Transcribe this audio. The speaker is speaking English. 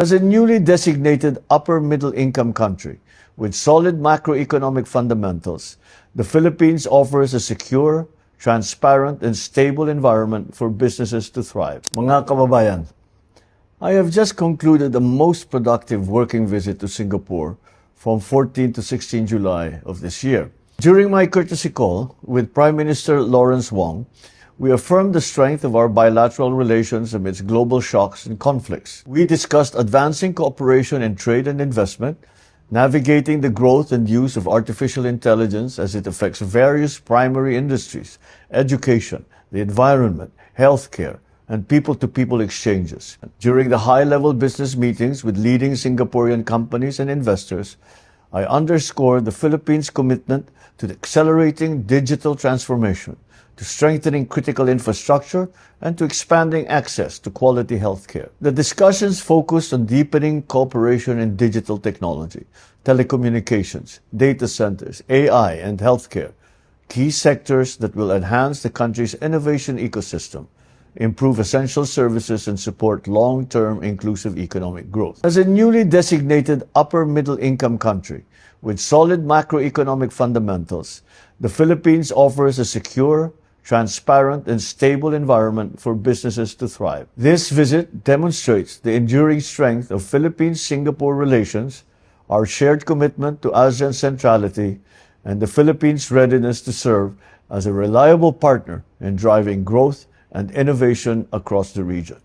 As a newly designated upper middle income country with solid macroeconomic fundamentals, the Philippines offers a secure, transparent, and stable environment for businesses to thrive. Mga kababayan, I have just concluded a most productive working visit to Singapore from 14 to 16 July of this year. During my courtesy call with Prime Minister Lawrence Wong, we affirmed the strength of our bilateral relations amidst global shocks and conflicts. We discussed advancing cooperation in trade and investment, navigating the growth and use of artificial intelligence as it affects various primary industries, education, the environment, healthcare, and people-to-people exchanges. During the high-level business meetings with leading Singaporean companies and investors, I underscored the Philippines' commitment to accelerating digital transformation, to strengthening critical infrastructure, and to expanding access to quality healthcare. The discussions focused on deepening cooperation in digital technology, telecommunications, data centers, AI, and healthcare, key sectors that will enhance the country's innovation ecosystem, improve essential services, and support long-term inclusive economic growth. As a newly designated upper middle income country with solid macroeconomic fundamentals, the Philippines offers a secure, transparent, and stable environment for businesses to thrive. This visit demonstrates the enduring strength of Philippines-Singapore relations, our shared commitment to ASEAN centrality, and the Philippines' readiness to serve as a reliable partner in driving growth and innovation across the region.